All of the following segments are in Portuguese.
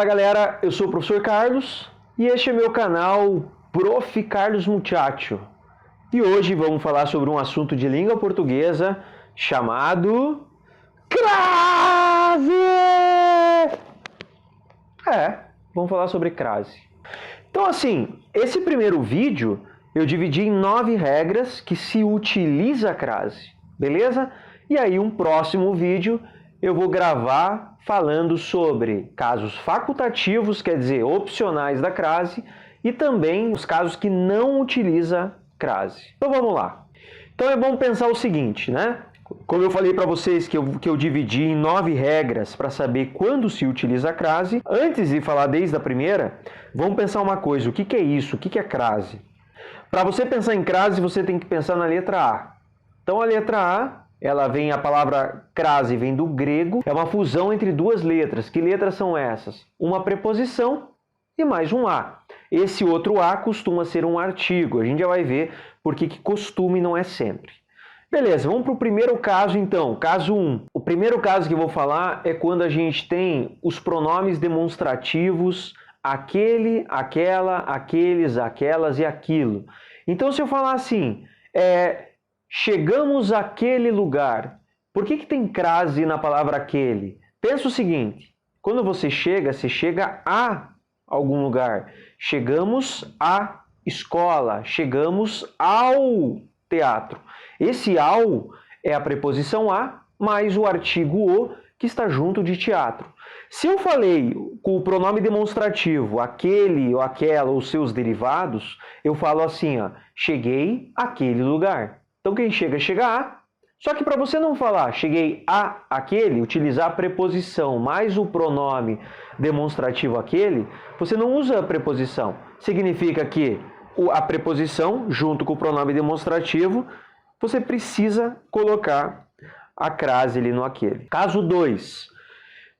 Olá galera, eu sou o professor Carlos e este é meu canal Prof. Carlos Muchacho. E hoje vamos falar sobre um assunto de língua portuguesa chamado crase! Vamos falar sobre crase. Então assim, esse primeiro vídeo eu dividi em 9 regras que se utiliza a crase, beleza? E aí um próximo vídeo eu vou gravar falando sobre casos facultativos, quer dizer, opcionais da crase, e também os casos que não utiliza crase. Então vamos lá. Então é bom pensar o seguinte, né? Como eu falei para vocês que eu dividi em 9 regras para saber quando se utiliza a crase, antes de falar desde a primeira, vamos pensar uma coisa, o que é isso? O que é crase? Para você pensar em crase, você tem que pensar na letra A. Então a letra A, a palavra crase vem do grego, é uma fusão entre duas letras. Que letras são essas? Uma preposição e mais um A. Esse outro A costuma ser um artigo. A gente já vai ver por que costuma e não é sempre. Beleza, vamos para o primeiro caso então, caso 1. O primeiro caso que eu vou falar é quando a gente tem os pronomes demonstrativos aquele, aquela, aqueles, aquelas e aquilo. Então se eu falar assim, chegamos àquele lugar. Por que tem crase na palavra aquele? Pensa o seguinte, quando você chega a algum lugar. Chegamos à escola, chegamos ao teatro. Esse ao é a preposição a mais o artigo o que está junto de teatro. Se eu falei com o pronome demonstrativo aquele ou aquela ou seus derivados, eu falo assim, ó, cheguei àquele lugar. Então quem chega, chega a. Só que para você não falar cheguei a aquele, utilizar a preposição mais o pronome demonstrativo aquele, você não usa a preposição. Significa que a preposição, junto com o pronome demonstrativo, você precisa colocar a crase ali no aquele. Caso 2.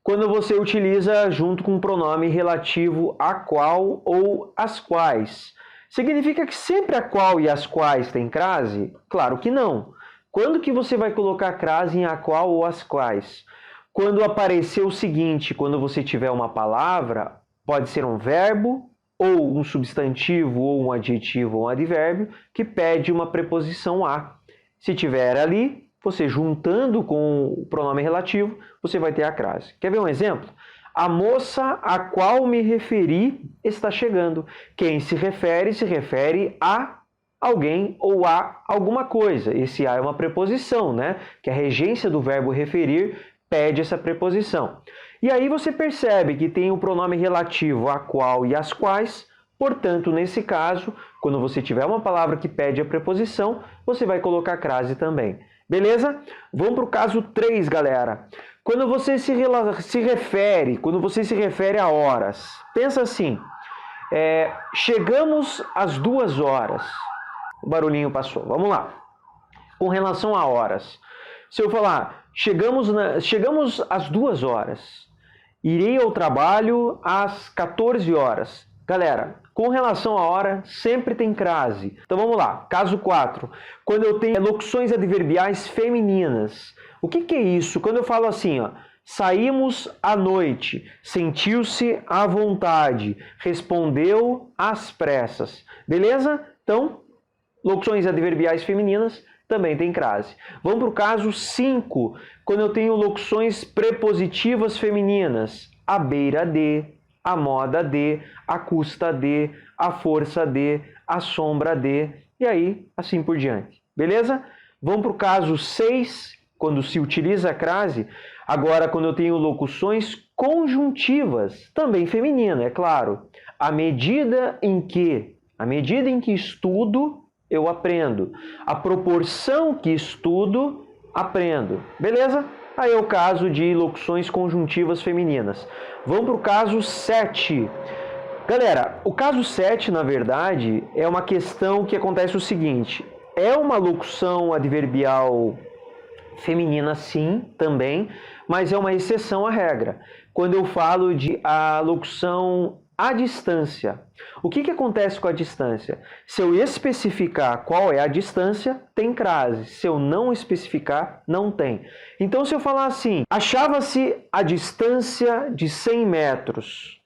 Quando você utiliza junto com o pronome relativo a qual ou as quais. Significa que sempre a qual e as quais tem crase? Claro que não. Quando que você vai colocar crase em a qual ou as quais? Quando aparecer o seguinte, quando você tiver uma palavra, pode ser um verbo, ou um substantivo, ou um adjetivo, ou um advérbio, que pede uma preposição a. Se tiver ali, você juntando com o pronome relativo, você vai ter a crase. Quer ver um exemplo? A moça a qual me referi está chegando. Quem se refere a alguém ou a alguma coisa. Esse a é uma preposição, né? Que a regência do verbo referir pede essa preposição. E aí você percebe que tem o pronome relativo a qual e as quais. Portanto, nesse caso, quando você tiver uma palavra que pede a preposição, você vai colocar crase também. Beleza? Vamos para o caso 3, galera. Quando você se refere a horas, pensa assim, chegamos às 2 horas. O barulhinho passou. Vamos lá. Com relação a horas. Se eu falar, chegamos às 2 horas. Irei ao trabalho às 14 horas. Galera, com relação à hora, sempre tem crase. Então vamos lá. Caso 4. Quando eu tenho locuções adverbiais femininas. O que é isso? Quando eu falo assim, ó, saímos à noite, sentiu-se à vontade, respondeu às pressas. Beleza? Então, locuções adverbiais femininas também tem crase. Vamos para o caso 5, quando eu tenho locuções prepositivas femininas. À beira de, à moda de, à custa de, à força de, à sombra de, e aí assim por diante. Beleza? Vamos para o caso 6, quando se utiliza a crase. Agora, quando eu tenho locuções conjuntivas, também feminina, é claro. À medida em que estudo, eu aprendo. A proporção que estudo, aprendo. Beleza? Aí é o caso de locuções conjuntivas femininas. Vamos para o caso 7. Galera, o caso 7, na verdade, é uma questão que acontece o seguinte. É uma locução adverbial feminina, sim, também, mas é uma exceção à regra. Quando eu falo de a locução à distância. O que acontece com a distância? Se eu especificar qual é a distância, tem crase. Se eu não especificar, não tem. Então, se eu falar assim, achava-se a distância de 100 metros.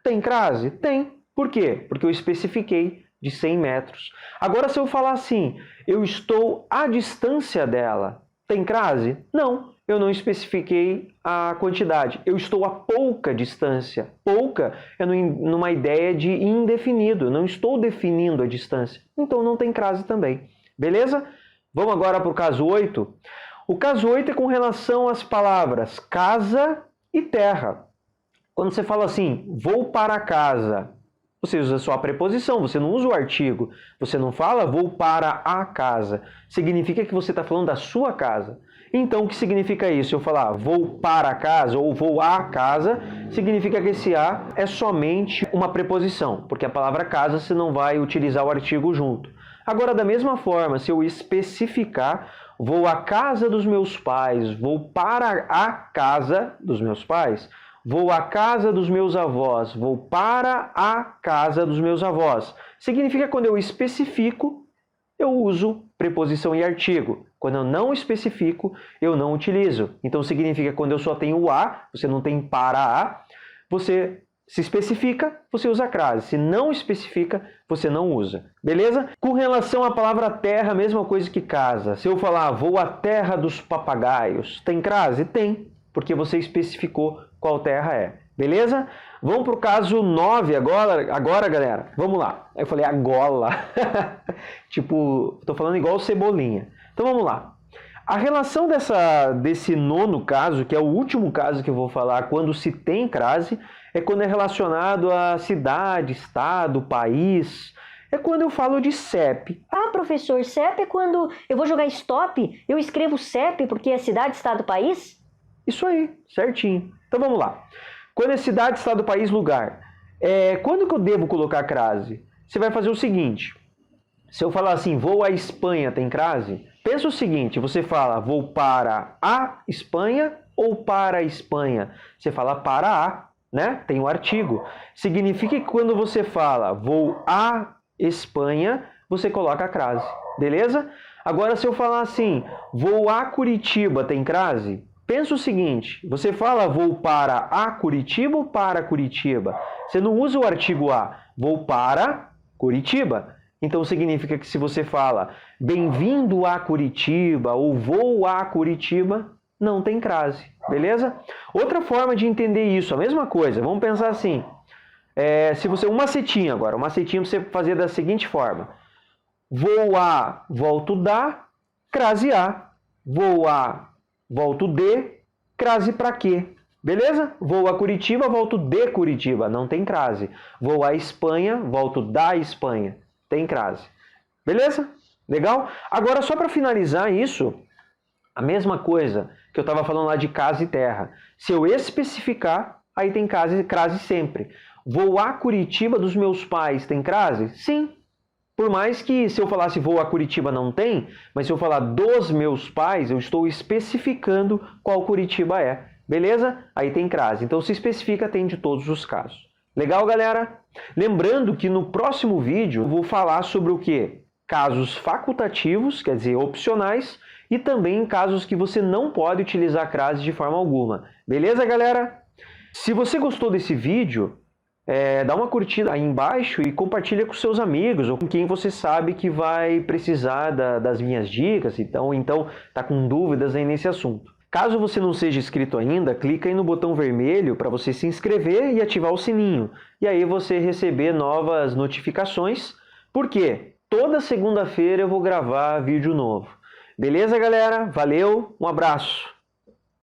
Tem crase? Tem. Por quê? Porque eu especifiquei de 100 metros. Agora, se eu falar assim, eu estou à distância dela, tem crase? Não, eu não especifiquei a quantidade. Eu estou a pouca distância. Pouca é numa ideia de indefinido. Eu não estou definindo a distância. Então, não tem crase também. Beleza? Vamos agora para o caso 8. O caso 8 é com relação às palavras casa e terra. Quando você fala assim, vou para casa, você usa só a preposição, você não usa o artigo. Você não fala vou para a casa. Significa que você está falando da sua casa. Então, o que significa isso? Se eu falar vou para a casa ou vou à casa, significa que esse a é somente uma preposição, porque a palavra casa você não vai utilizar o artigo junto. Agora, da mesma forma, se eu especificar, vou à casa dos meus pais, vou para a casa dos meus pais, vou à casa dos meus avós, vou para a casa dos meus avós. Significa que quando eu especifico, eu uso preposição e artigo. Quando eu não especifico, eu não utilizo. Então significa que quando eu só tenho o a, você não tem para a, você se especifica, você usa a crase. Se não especifica, você não usa. Beleza? Com relação à palavra terra, a mesma coisa que casa. Se eu falar vou à terra dos papagaios, tem crase? Tem, porque você especificou qual terra é. Beleza? Vamos para o caso 9 agora, galera. Vamos lá. Eu falei agola. Tipo, estou falando igual Cebolinha. Então vamos lá. A relação desse nono caso, que é o último caso que eu vou falar, quando se tem crase, é quando é relacionado a cidade, estado, país. É quando eu falo de CEP. Ah, professor, CEP é quando eu vou jogar stop, eu escrevo CEP porque é cidade, estado, país? Isso aí, certinho. Então vamos lá. Quando é cidade, estado, país, lugar. Quando que eu devo colocar crase? Você vai fazer o seguinte. Se eu falar assim, vou à Espanha, tem crase? Pensa o seguinte, você fala, vou para a Espanha ou para a Espanha? Você fala para a, né? Tem o artigo. Significa que quando você fala, vou à Espanha, você coloca a crase. Beleza? Agora, se eu falar assim, vou a Curitiba, tem crase? Pensa o seguinte, você fala vou para a Curitiba ou para Curitiba? Você não usa o artigo a, vou para Curitiba. Então significa que se você fala bem-vindo a Curitiba ou vou a Curitiba, não tem crase, beleza? Outra forma de entender isso, a mesma coisa, vamos pensar assim, se você um macetinho agora, um macetinho você fazer da seguinte forma, vou a, volto da, crase a, vou a, volto de, crase para quê? Beleza? Vou a Curitiba, volto de Curitiba, não tem crase. Vou à Espanha, volto da Espanha, tem crase. Beleza? Legal? Agora, só para finalizar isso, a mesma coisa que eu estava falando lá de casa e terra. Se eu especificar, aí tem crase sempre. Vou a Curitiba dos meus pais, tem crase? Sim. Por mais que se eu falasse vou a Curitiba não tem, mas se eu falar dos meus pais, eu estou especificando qual Curitiba é. Beleza? Aí tem crase. Então se especifica, tem de todos os casos. Legal, galera? Lembrando que no próximo vídeo eu vou falar sobre o quê? Casos facultativos, quer dizer, opcionais, e também casos que você não pode utilizar crase de forma alguma. Beleza, galera? Se você gostou desse vídeo, dá uma curtida aí embaixo e compartilha com seus amigos ou com quem você sabe que vai precisar das minhas dicas, então tá com dúvidas aí nesse assunto. Caso você não seja inscrito ainda, clica aí no botão vermelho para você se inscrever e ativar o sininho. E aí você receber novas notificações, porque toda segunda-feira eu vou gravar vídeo novo. Beleza, galera? Valeu, um abraço!